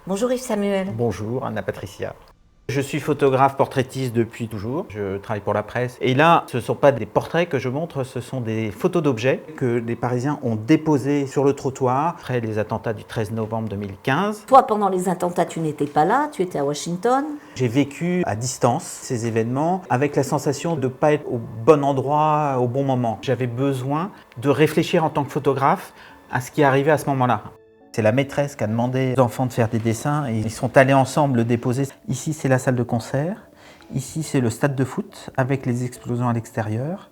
Bonjour Yves Samuel. Bonjour Anna-Patricia. Je suis photographe portraitiste depuis toujours, je travaille pour la presse. Et là, ce ne sont pas des portraits que je montre, ce sont des photos d'objets que les Parisiens ont déposés sur le trottoir après les attentats du 13 novembre 2015. Toi, pendant les attentats, tu n'étais pas là, tu étais à Washington. J'ai vécu à distance ces événements avec la sensation de ne pas être au bon endroit, au bon moment. J'avais besoin de réfléchir en tant que photographe à ce qui arrivait à ce moment-là. C'est la maîtresse qui a demandé aux enfants de faire des dessins et ils sont allés ensemble le déposer. Ici, c'est la salle de concert. Ici, c'est le stade de foot avec les explosions à l'extérieur.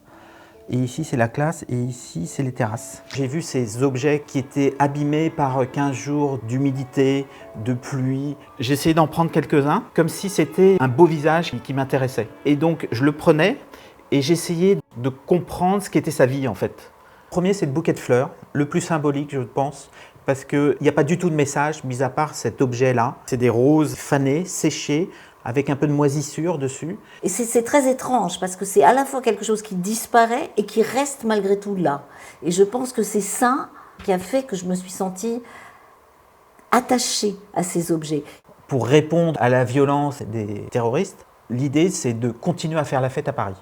Et ici, c'est la classe et ici, c'est les terrasses. J'ai vu ces objets qui étaient abîmés par 15 jours d'humidité, de pluie. J'ai essayé d'en prendre quelques-uns comme si c'était un beau visage qui m'intéressait. Et donc, je le prenais et j'essayais de comprendre ce qu'était sa vie en fait. Le premier, c'est le bouquet de fleurs, le plus symbolique, je pense, parce qu'il n'y a pas du tout de message, mis à part cet objet-là. C'est des roses fanées, séchées, avec un peu de moisissure dessus. Et c'est très étrange parce que c'est à la fois quelque chose qui disparaît et qui reste malgré tout là. Et je pense que c'est ça qui a fait que je me suis sentie attachée à ces objets. Pour répondre à la violence des terroristes, l'idée, c'est de continuer à faire la fête à Paris.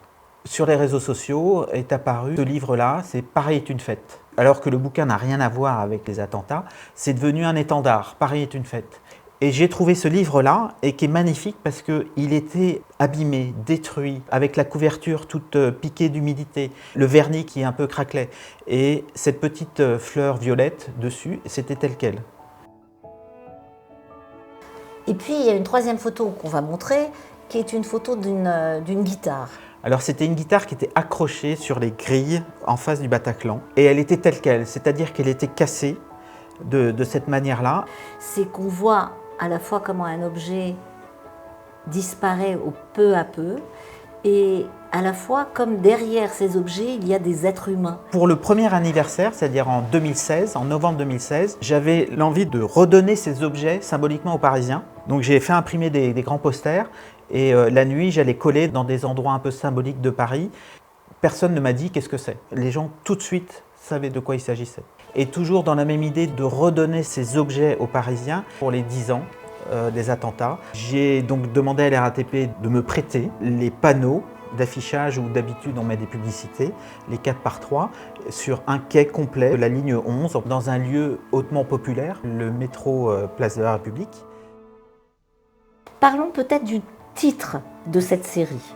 Sur les réseaux sociaux est apparu ce livre-là, c'est Paris est une fête. Alors que le bouquin n'a rien à voir avec les attentats, c'est devenu un étendard, Paris est une fête. Et j'ai trouvé ce livre-là, et qui est magnifique parce qu'il était abîmé, détruit, avec la couverture toute piquée d'humidité, le vernis qui est un peu craquelé, et cette petite fleur violette dessus, c'était tel quel. Et puis il y a une troisième photo qu'on va montrer, qui est une photo d'une guitare. Alors c'était une guitare qui était accrochée sur les grilles en face du Bataclan, et elle était telle quelle, c'est-à-dire qu'elle était cassée de cette manière-là. C'est qu'on voit à la fois comment un objet disparaît au peu à peu, et à la fois comme derrière ces objets, il y a des êtres humains. Pour le premier anniversaire, c'est-à-dire en 2016, en novembre 2016, j'avais l'envie de redonner ces objets symboliquement aux Parisiens. Donc j'ai fait imprimer des grands posters, et la nuit, j'allais coller dans des endroits un peu symboliques de Paris. Personne ne m'a dit qu'est-ce que c'est. Les gens tout de suite savaient de quoi il s'agissait. Et toujours dans la même idée de redonner ces objets aux Parisiens pour les 10 ans des attentats. J'ai donc demandé à la RATP de me prêter les panneaux d'affichage où d'habitude on met des publicités, les 4x3, sur un quai complet de la ligne 11, dans un lieu hautement populaire, le métro Place de la République. Parlons peut-être du titre de cette série,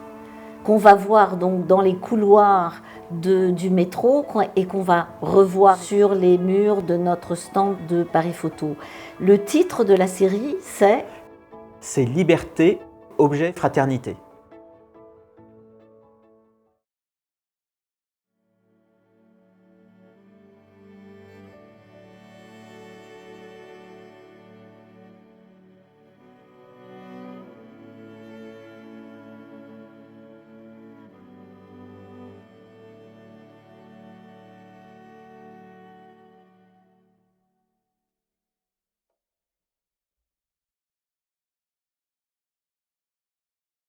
qu'on va voir donc dans les couloirs du métro et qu'on va revoir sur les murs de notre stand de Paris Photo. Le titre de la série, c'est Liberté, objet, fraternité.